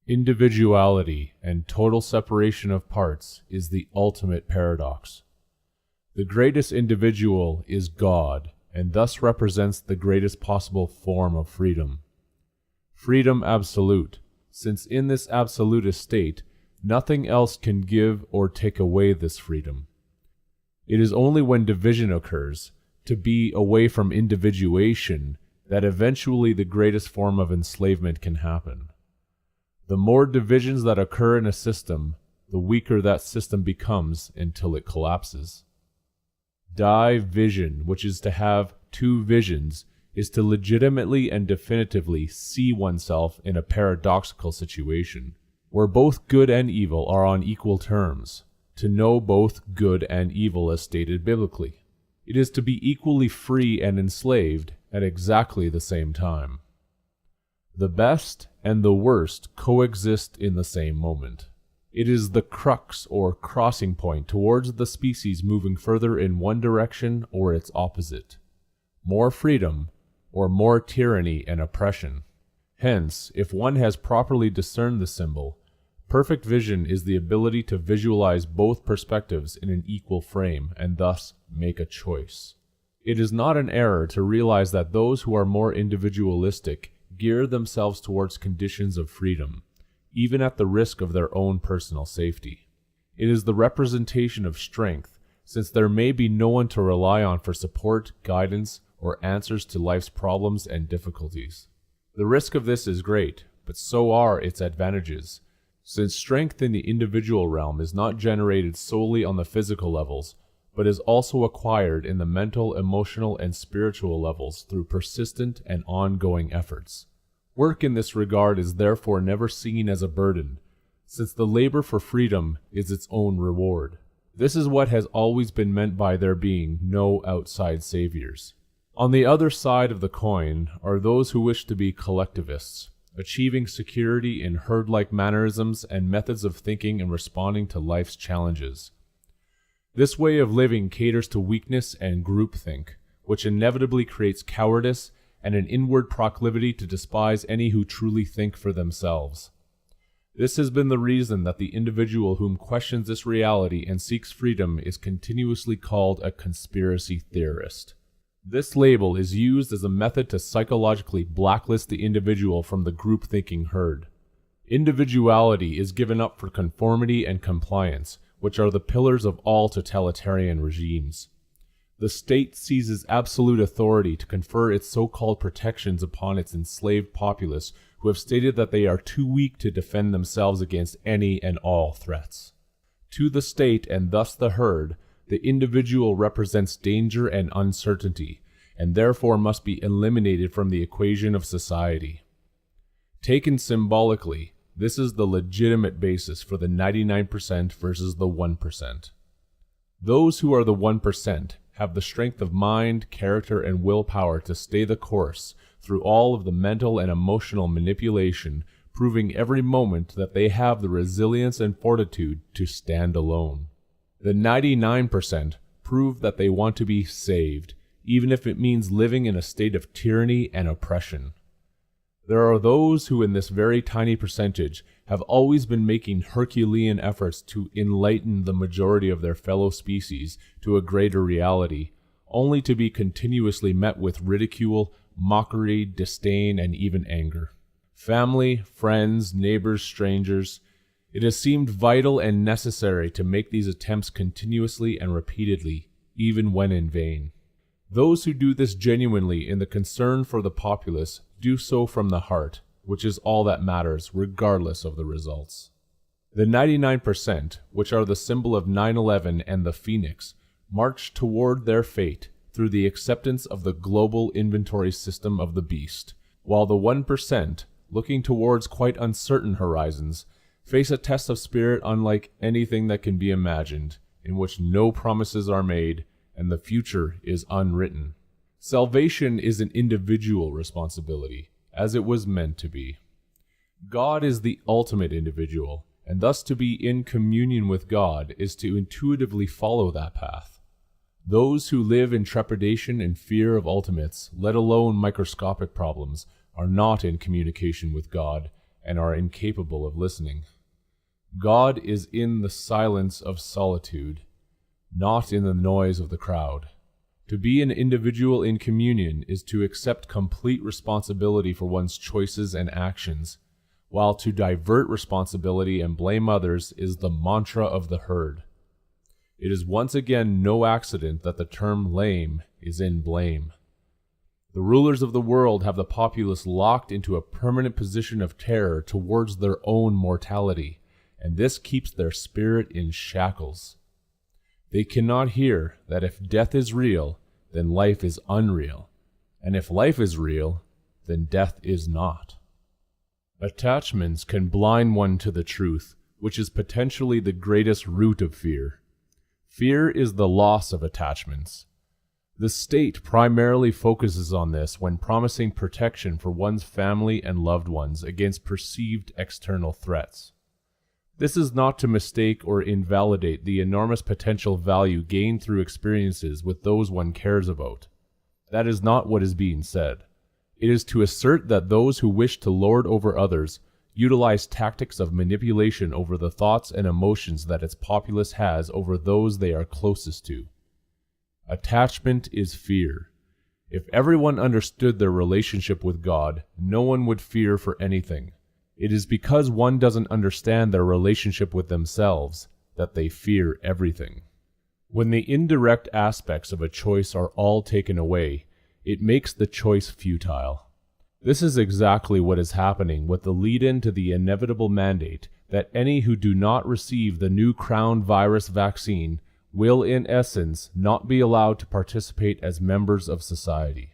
Individuality and total separation of parts is the ultimate paradox. The greatest individual is God, and thus represents the greatest possible form of freedom. Freedom absolute, since in this absolutist state, nothing else can give or take away this freedom. It is only when division occurs, to be away from individuation, that eventually the greatest form of enslavement can happen. The more divisions that occur in a system, the weaker that system becomes until it collapses. Division, which is to have two visions, is to legitimately and definitively see oneself in a paradoxical situation, where both good and evil are on equal terms, to know both good and evil as stated biblically. It is to be equally free and enslaved at exactly the same time. The best and the worst coexist in the same moment. It is the crux or crossing point towards the species moving further in one direction or its opposite. More freedom or more tyranny and oppression. Hence, if one has properly discerned the symbol, perfect vision is the ability to visualize both perspectives in an equal frame and thus make a choice. It is not an error to realize that those who are more individualistic gear themselves towards conditions of freedom, even at the risk of their own personal safety. It is the representation of strength, since there may be no one to rely on for support, guidance, or answers to life's problems and difficulties. The risk of this is great, but so are its advantages, since strength in the individual realm is not generated solely on the physical levels, but is also acquired in the mental, emotional, and spiritual levels through persistent and ongoing efforts. Work in this regard is therefore never seen as a burden, since the labor for freedom is its own reward. This is what has always been meant by there being no outside saviors. On the other side of the coin are those who wish to be collectivists, achieving security in herd-like mannerisms and methods of thinking and responding to life's challenges. This way of living caters to weakness and groupthink, which inevitably creates cowardice and an inward proclivity to despise any who truly think for themselves. This has been the reason that the individual whom questions this reality and seeks freedom is continuously called a conspiracy theorist. This label is used as a method to psychologically blacklist the individual from the group-thinking herd. Individuality is given up for conformity and compliance, which are the pillars of all totalitarian regimes. The state seizes absolute authority to confer its so-called protections upon its enslaved populace who have stated that they are too weak to defend themselves against any and all threats. To the state, and thus the herd, the individual represents danger and uncertainty, and therefore must be eliminated from the equation of society. Taken symbolically, this is the legitimate basis for the 99% versus the 1%. Those who are the 1% have the strength of mind, character, and willpower to stay the course through all of the mental and emotional manipulation, proving every moment that they have the resilience and fortitude to stand alone. The 99% prove that they want to be saved, even if it means living in a state of tyranny and oppression. There are those who in this very tiny percentage have always been making Herculean efforts to enlighten the majority of their fellow species to a greater reality, only to be continuously met with ridicule, mockery, disdain, and even anger. Family, friends, neighbors, strangers, it has seemed vital and necessary to make these attempts continuously and repeatedly, even when in vain. Those who do this genuinely in the concern for the populace do so from the heart, which is all that matters regardless of the results. The 99%, which are the symbol of 9/11 and the Phoenix, march toward their fate through the acceptance of the global inventory system of the beast, while the 1%, looking towards quite uncertain horizons, face a test of spirit unlike anything that can be imagined, in which no promises are made and the future is unwritten. Salvation is an individual responsibility, as it was meant to be. God is the ultimate individual, and thus to be in communion with God is to intuitively follow that path. Those who live in trepidation and fear of ultimates, let alone microscopic problems, are not in communication with God, and are incapable of listening. God is in the silence of solitude, not in the noise of the crowd. To be an individual in communion is to accept complete responsibility for one's choices and actions, while to divert responsibility and blame others is the mantra of the herd. It is once again no accident that the term lame is in blame. The rulers of the world have the populace locked into a permanent position of terror towards their own mortality, and this keeps their spirit in shackles. They cannot hear that if death is real, then life is unreal, and if life is real, then death is not. Attachments can blind one to the truth, which is potentially the greatest root of fear. Fear is the loss of attachments. The state primarily focuses on this when promising protection for one's family and loved ones against perceived external threats. This is not to mistake or invalidate the enormous potential value gained through experiences with those one cares about. That is not what is being said. It is to assert that those who wish to lord over others utilize tactics of manipulation over the thoughts and emotions that its populace has over those they are closest to. Attachment is fear. If everyone understood their relationship with God, no one would fear for anything. It is because one doesn't understand their relationship with themselves that they fear everything. When the indirect aspects of a choice are all taken away, it makes the choice futile. This is exactly what is happening with the lead-in to the inevitable mandate that any who do not receive the new crown virus vaccine will in essence not be allowed to participate as members of society.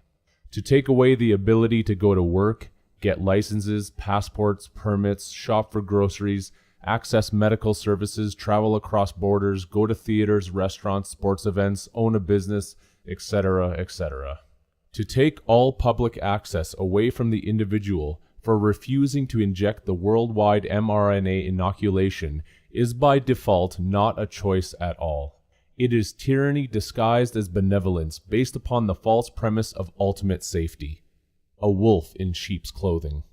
To take away the ability to go to work, get licenses, passports, permits, shop for groceries, access medical services, travel across borders, go to theaters, restaurants, sports events, own a business, etc., etc. To take all public access away from the individual for refusing to inject the worldwide mRNA inoculation is by default not a choice at all. It is tyranny disguised as benevolence based upon the false premise of ultimate safety. A wolf in sheep's clothing.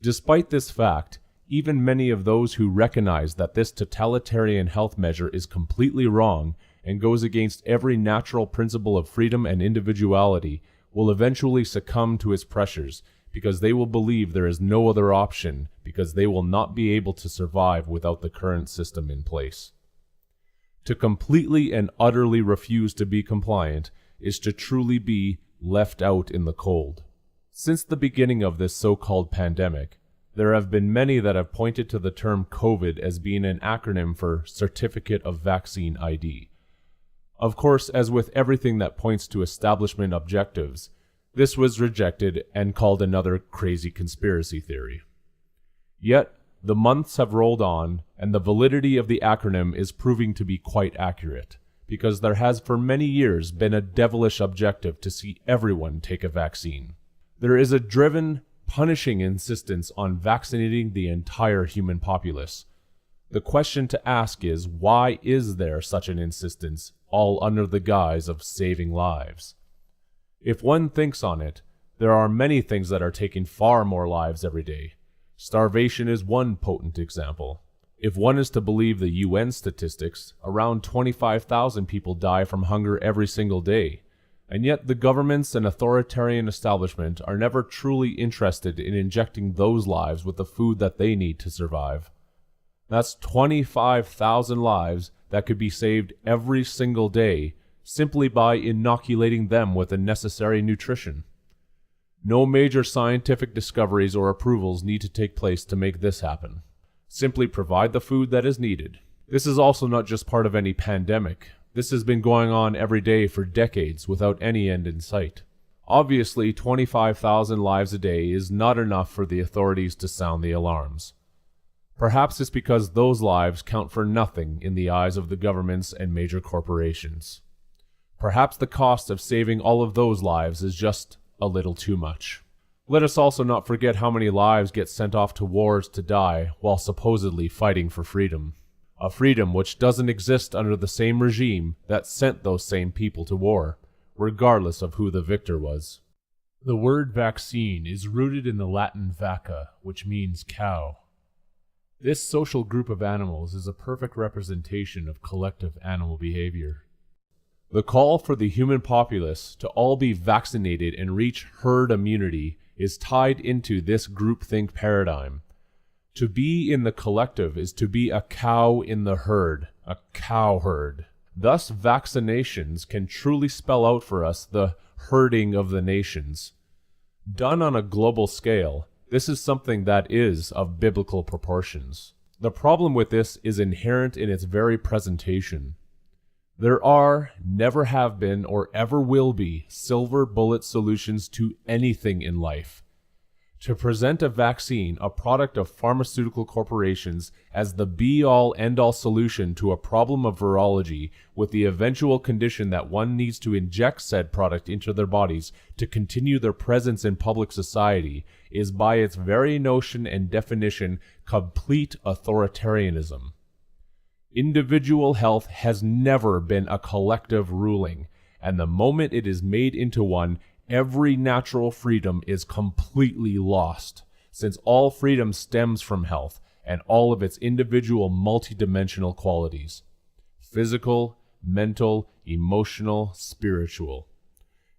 Despite this fact, even many of those who recognize that this totalitarian health measure is completely wrong and goes against every natural principle of freedom and individuality will eventually succumb to its pressures because they will believe there is no other option because they will not be able to survive without the current system in place. To completely and utterly refuse to be compliant is to truly be left out in the cold. Since the beginning of this so-called pandemic, there have been many that have pointed to the term COVID as being an acronym for Certificate of Vaccine ID. Of course, as with everything that points to establishment objectives, this was rejected and called another crazy conspiracy theory. Yet, the months have rolled on, and the validity of the acronym is proving to be quite accurate, because there has for many years been a devilish objective to see everyone take a vaccine. There is a driven, punishing insistence on vaccinating the entire human populace. The question to ask is, why is there such an insistence, all under the guise of saving lives? If one thinks on it, there are many things that are taking far more lives every day. Starvation is one potent example. If one is to believe the UN statistics, around 25,000 people die from hunger every single day. And yet the governments and authoritarian establishment are never truly interested in injecting those lives with the food that they need to survive. That's 25,000 lives that could be saved every single day simply by inoculating them with the necessary nutrition. No major scientific discoveries or approvals need to take place to make this happen. Simply provide the food that is needed. This is also not just part of any pandemic. This has been going on every day for decades without any end in sight. Obviously, 25,000 lives a day is not enough for the authorities to sound the alarms. Perhaps it's because those lives count for nothing in the eyes of the governments and major corporations. Perhaps the cost of saving all of those lives is just a little too much. Let us also not forget how many lives get sent off to wars to die while supposedly fighting for freedom. A freedom which doesn't exist under the same regime that sent those same people to war, regardless of who the victor was. The word vaccine is rooted in the Latin vacca, which means cow. This social group of animals is a perfect representation of collective animal behavior. The call for the human populace to all be vaccinated and reach herd immunity is tied into this groupthink paradigm. To be in the collective is to be a cow in the herd, a cow herd. Thus, vaccinations can truly spell out for us the herding of the nations. Done on a global scale, this is something that is of biblical proportions. The problem with this is inherent in its very presentation. There are, never have been, or ever will be silver bullet solutions to anything in life. To present a vaccine, a product of pharmaceutical corporations, as the be-all, end-all solution to a problem of virology, with the eventual condition that one needs to inject said product into their bodies to continue their presence in public society, is by its very notion and definition complete authoritarianism. Individual health has never been a collective ruling, and the moment it is made into one, every natural freedom is completely lost, since all freedom stems from health and all of its individual multidimensional qualities: physical, mental, emotional, spiritual.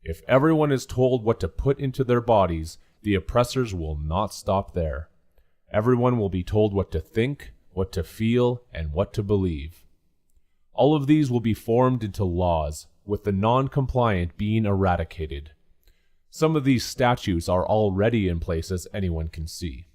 If everyone is told what to put into their bodies, the oppressors will not stop there. Everyone will be told what to think, what to feel, and what to believe. All of these will be formed into laws, with the non-compliant being eradicated. Some of these statutes are already in place, as anyone can see.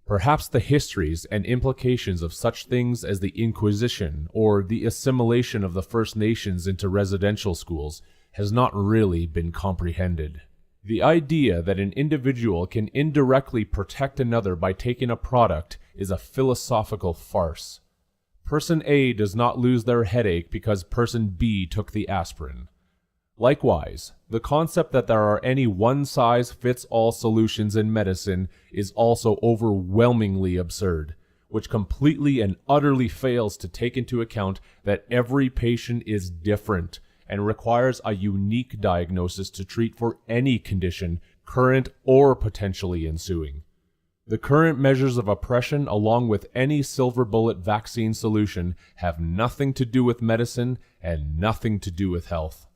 Perhaps the histories and implications of such things as the Inquisition or the assimilation of the First Nations into residential schools has not really been comprehended. The idea that an individual can indirectly protect another by taking a product is a philosophical farce. Person A does not lose their headache because person B took the aspirin. Likewise, the concept that there are any one-size-fits-all solutions in medicine is also overwhelmingly absurd, which completely and utterly fails to take into account that every patient is different and requires a unique diagnosis to treat for any condition, current or potentially ensuing. The current measures of oppression, along with any silver bullet vaccine solution, have nothing to do with medicine and nothing to do with health.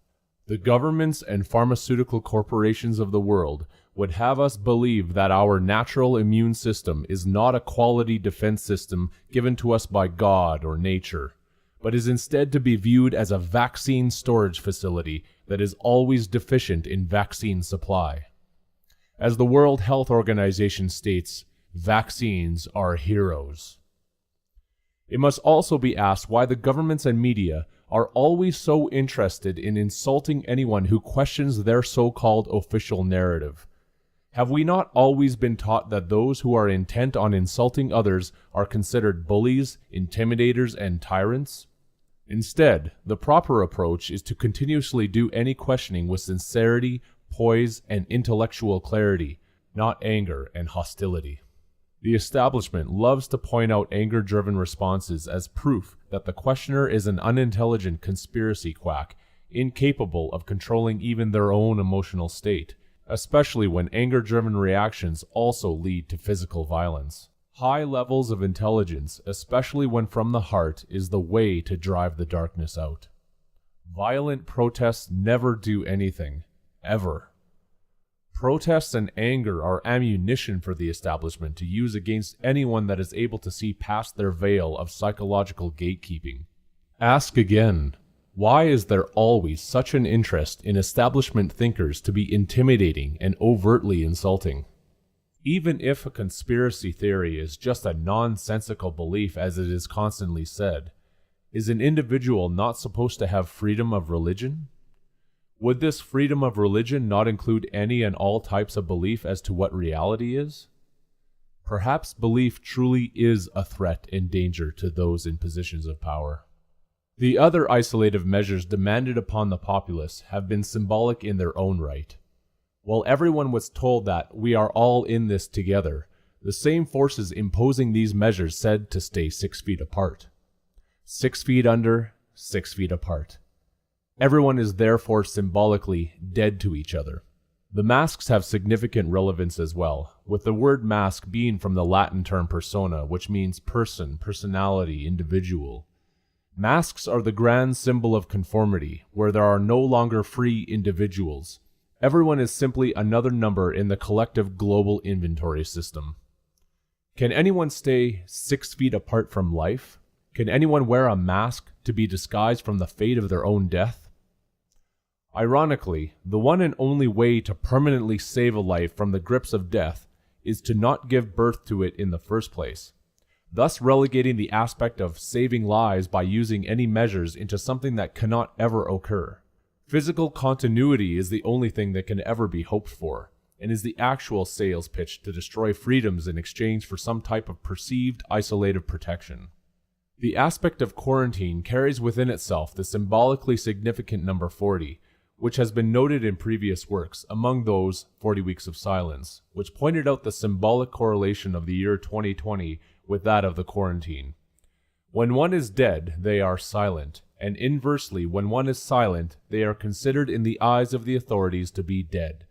The governments and pharmaceutical corporations of the world would have us believe that our natural immune system is not a quality defense system given to us by God or nature, but is instead to be viewed as a vaccine storage facility that is always deficient in vaccine supply. As the World Health Organization states, vaccines are heroes. It must also be asked why the governments and media are always so interested in insulting anyone who questions their so-called official narrative. Have we not always been taught that those who are intent on insulting others are considered bullies, intimidators, and tyrants? Instead, the proper approach is to continuously do any questioning with sincerity, poise, and intellectual clarity, not anger and hostility. The establishment loves to point out anger-driven responses as proof that the questioner is an unintelligent conspiracy quack, incapable of controlling even their own emotional state, especially when anger-driven reactions also lead to physical violence. High levels of intelligence, especially when from the heart, is the way to drive the darkness out. Violent protests never do anything, ever. Protests and anger are ammunition for the establishment to use against anyone that is able to see past their veil of psychological gatekeeping. Ask again, why is there always such an interest in establishment thinkers to be intimidating and overtly insulting? Even if a conspiracy theory is just a nonsensical belief, as it is constantly said, is an individual not supposed to have freedom of religion? Would this freedom of religion not include any and all types of belief as to what reality is? Perhaps belief truly is a threat and danger to those in positions of power. The other isolative measures demanded upon the populace have been symbolic in their own right. While everyone was told that we are all in this together, the same forces imposing these measures said to stay 6 feet apart. 6 feet under, 6 feet apart. Everyone is therefore symbolically dead to each other. The masks have significant relevance as well, with the word mask being from the Latin term persona, which means person, personality, individual. Masks are the grand symbol of conformity, where there are no longer free individuals. Everyone is simply another number in the collective global inventory system. Can anyone stay 6 feet apart from life? Can anyone wear a mask to be disguised from the fate of their own death? Ironically, the one and only way to permanently save a life from the grips of death is to not give birth to it in the first place, thus relegating the aspect of saving lives by using any measures into something that cannot ever occur. Physical continuity is the only thing that can ever be hoped for, and is the actual sales pitch to destroy freedoms in exchange for some type of perceived isolative protection. The aspect of quarantine carries within itself the symbolically significant number 40, which has been noted in previous works, among those 40 Weeks of Silence, which pointed out the symbolic correlation of the year 2020 with that of the quarantine. When one is dead, they are silent, and inversely, when one is silent, they are considered in the eyes of the authorities to be dead.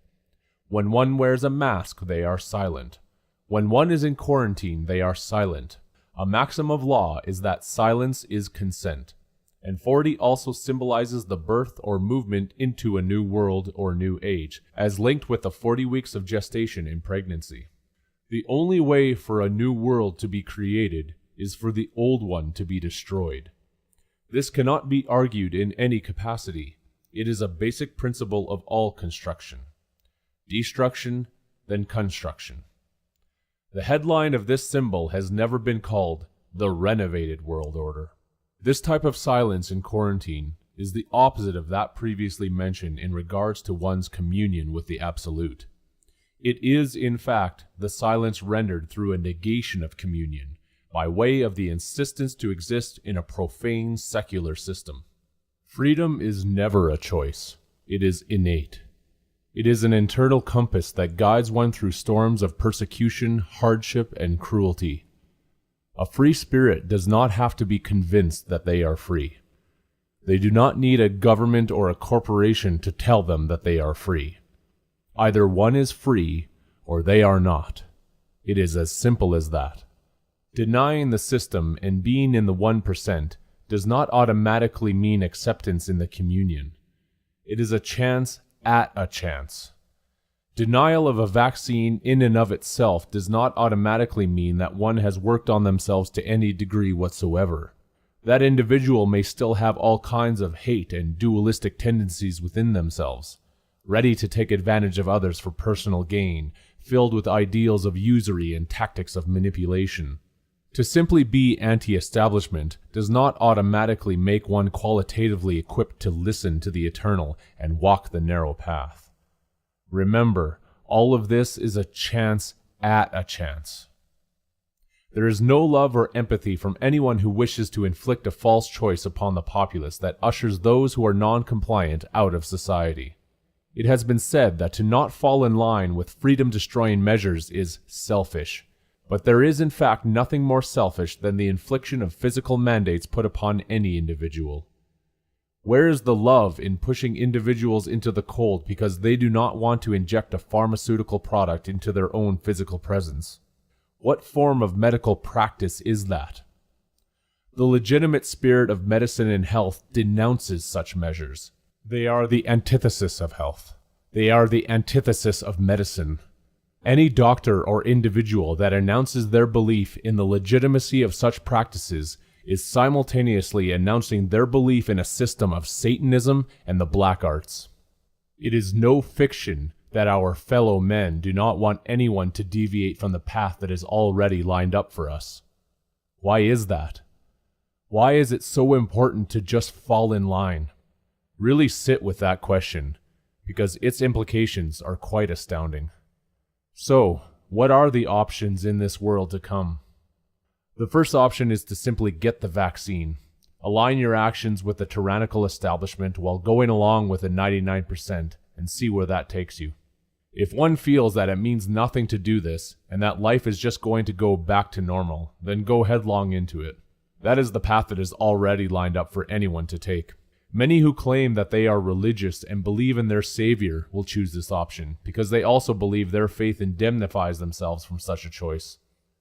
When one wears a mask, they are silent. When one is in quarantine, they are silent. A maxim of law is that silence is consent. And 40 also symbolizes the birth or movement into a new world or new age, as linked with the 40 weeks of gestation in pregnancy. The only way for a new world to be created is for the old one to be destroyed. This cannot be argued in any capacity. It is a basic principle of all construction. Destruction, then construction. The headline of this symbol has never been called the renovated world order. This type of silence in quarantine is the opposite of that previously mentioned in regards to one's communion with the Absolute. It is, in fact, the silence rendered through a negation of communion, by way of the insistence to exist in a profane secular system. Freedom is never a choice. It is innate. It is an internal compass that guides one through storms of persecution, hardship, and cruelty. A free spirit does not have to be convinced that they are free. They do not need a government or a corporation to tell them that they are free. Either one is free, or they are not. It is as simple as that. Denying the system and being in the 1% does not automatically mean acceptance in the communion. It is a chance at a chance. Denial of a vaccine in and of itself does not automatically mean that one has worked on themselves to any degree whatsoever. That individual may still have all kinds of hate and dualistic tendencies within themselves, ready to take advantage of others for personal gain, filled with ideals of usury and tactics of manipulation. To simply be anti-establishment does not automatically make one qualitatively equipped to listen to the eternal and walk the narrow path. Remember, all of this is a chance at a chance. There is no love or empathy from anyone who wishes to inflict a false choice upon the populace that ushers those who are non-compliant out of society. It has been said that to not fall in line with freedom-destroying measures is selfish, but there is in fact nothing more selfish than the infliction of physical mandates put upon any individual. Where is the love in pushing individuals into the cold because they do not want to inject a pharmaceutical product into their own physical presence? What form of medical practice is that? The legitimate spirit of medicine and health denounces such measures. They are the antithesis of health. They are the antithesis of medicine. Any doctor or individual that announces their belief in the legitimacy of such practices is simultaneously announcing their belief in a system of Satanism and the black arts. It is no fiction that our fellow men do not want anyone to deviate from the path that is already lined up for us. Why is that? Why is it so important to just fall in line? Really sit with that question, because its implications are quite astounding. So, what are the options in this world to come? The first option is to simply get the vaccine. Align your actions with the tyrannical establishment while going along with the 99% and see where that takes you. If one feels that it means nothing to do this and that life is just going to go back to normal, then go headlong into it. That is the path that is already lined up for anyone to take. Many who claim that they are religious and believe in their Savior will choose this option because they also believe their faith indemnifies themselves from such a choice.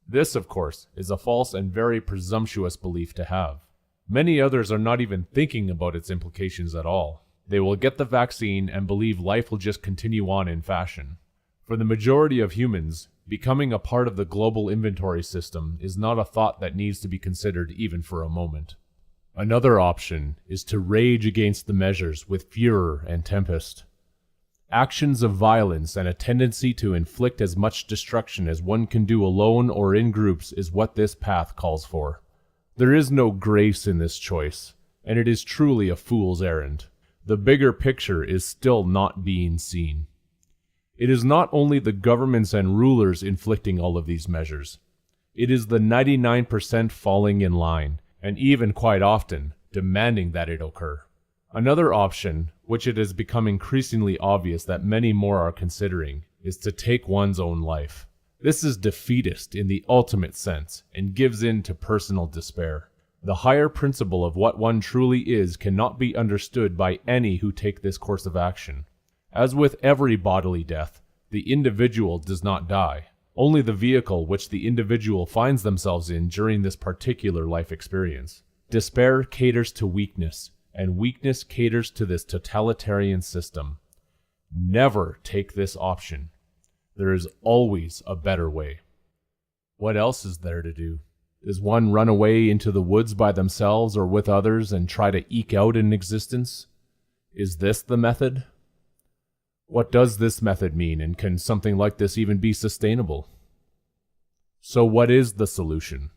This, of course, is a false and very presumptuous belief to have. Many others are not even thinking about its implications at all. They will get the vaccine and believe life will just continue on in fashion. For the majority of humans, becoming a part of the global inventory system is not a thought that needs to be considered even for a moment. Another option is to rage against the measures with furor and tempest. Actions of violence and a tendency to inflict as much destruction as one can do alone or in groups is what this path calls for. There is no grace in this choice, and it is truly a fool's errand. The bigger picture is still not being seen. It is not only the governments and rulers inflicting all of these measures. It is the 99% falling in line, and even quite often, demanding that it occur. Another option, which it has become increasingly obvious that many more are considering, is to take one's own life. This is defeatist in the ultimate sense, and gives in to personal despair. The higher principle of what one truly is cannot be understood by any who take this course of action. As with every bodily death, the individual does not die. Only the vehicle which the individual finds themselves in during this particular life experience. Despair caters to weakness, and weakness caters to this totalitarian system. Never take this option. There is always a better way. What else is there to do? Does one run away into the woods by themselves or with others and try to eke out an existence? Is this the method? What does this method mean, and can something like this even be sustainable? So what is the solution?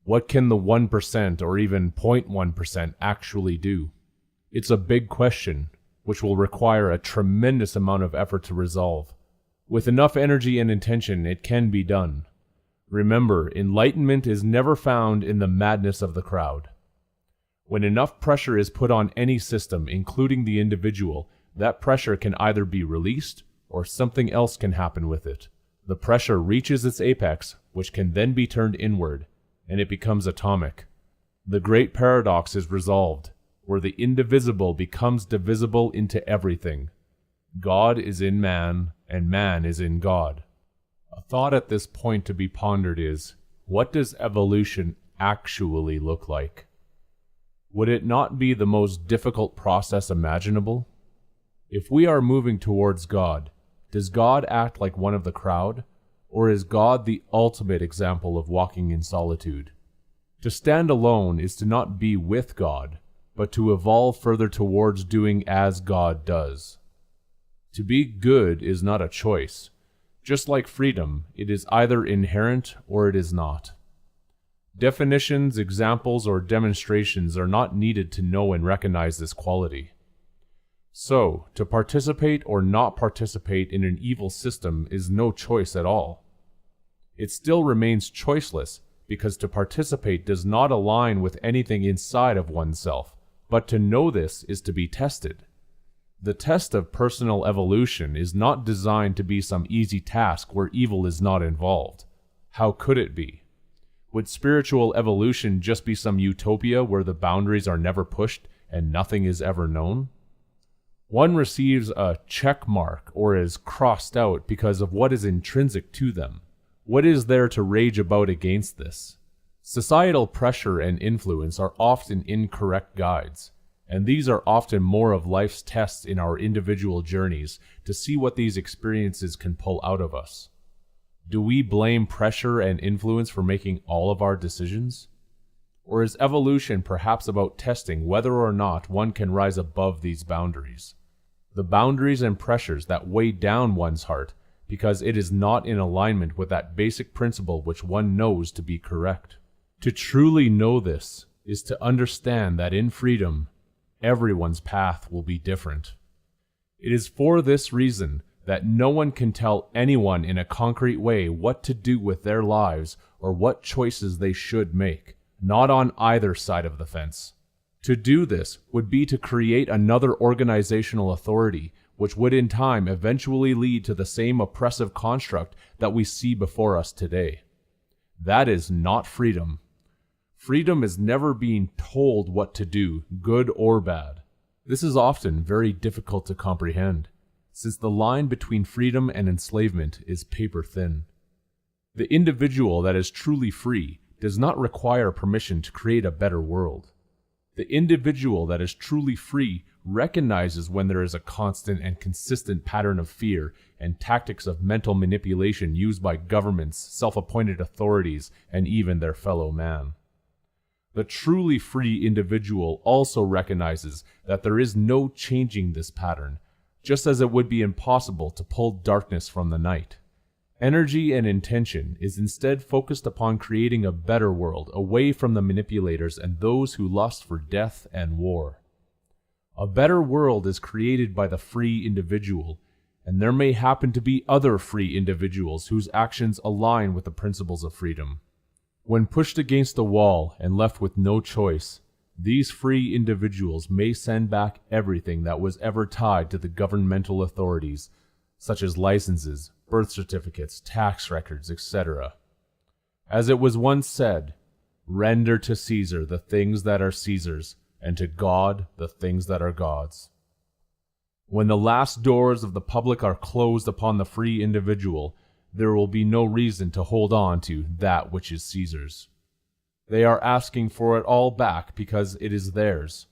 What can the 1% or even 0.1% actually do? It's a big question, which will require a tremendous amount of effort to resolve. With enough energy and intention, it can be done. Remember, enlightenment is never found in the madness of the crowd. When enough pressure is put on any system, including the individual, that pressure can either be released or something else can happen with it. The pressure reaches its apex, which can then be turned inward, and it becomes atomic. The great paradox is resolved, where the indivisible becomes divisible into everything. God is in man, and man is in God. A thought at this point to be pondered is, what does evolution actually look like? Would it not be the most difficult process imaginable? If we are moving towards God, does God act like one of the crowd, or is God the ultimate example of walking in solitude? To stand alone is to not be with God, but to evolve further towards doing as God does. To be good is not a choice. Just like freedom, it is either inherent or it is not. Definitions, examples, or demonstrations are not needed to know and recognize this quality. So, to participate or not participate in an evil system is no choice at all. It still remains choiceless because to participate does not align with anything inside of oneself, but to know this is to be tested. The test of personal evolution is not designed to be some easy task where evil is not involved. How could it be? Would spiritual evolution just be some utopia where the boundaries are never pushed and nothing is ever known? One receives a check mark or is crossed out because of what is intrinsic to them. What is there to rage about against this? Societal pressure and influence are often incorrect guides, and these are often more of life's tests in our individual journeys to see what these experiences can pull out of us. Do we blame pressure and influence for making all of our decisions? Or is evolution perhaps about testing whether or not one can rise above these boundaries? The boundaries and pressures that weigh down one's heart because it is not in alignment with that basic principle which one knows to be correct. To truly know this is to understand that in freedom, everyone's path will be different. It is for this reason that no one can tell anyone in a concrete way what to do with their lives or what choices they should make, not on either side of the fence. To do this would be to create another organizational authority, which would in time eventually lead to the same oppressive construct that we see before us today. That is not freedom. Freedom is never being told what to do, good or bad. This is often very difficult to comprehend, since the line between freedom and enslavement is paper thin. The individual that is truly free does not require permission to create a better world. The individual that is truly free recognizes when there is a constant and consistent pattern of fear and tactics of mental manipulation used by governments, self-appointed authorities, and even their fellow man. The truly free individual also recognizes that there is no changing this pattern, just as it would be impossible to pull darkness from the night. Energy and intention is instead focused upon creating a better world away from the manipulators and those who lust for death and war. A better world is created by the free individual, and there may happen to be other free individuals whose actions align with the principles of freedom. When pushed against the wall and left with no choice, these free individuals may send back everything that was ever tied to the governmental authorities, such as licenses, birth certificates, tax records, etc. As it was once said, "Render to Caesar the things that are Caesar's, and to God the things that are God's." When the last doors of the public are closed upon the free individual, there will be no reason to hold on to that which is Caesar's. They are asking for it all back because it is theirs,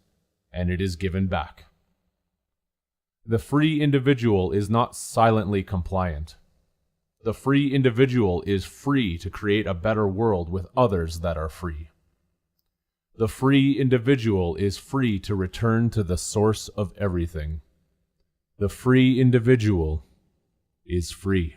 and it is given back. The free individual is not silently compliant. The free individual is free to create a better world with others that are free. The free individual is free to return to the source of everything. The free individual is free.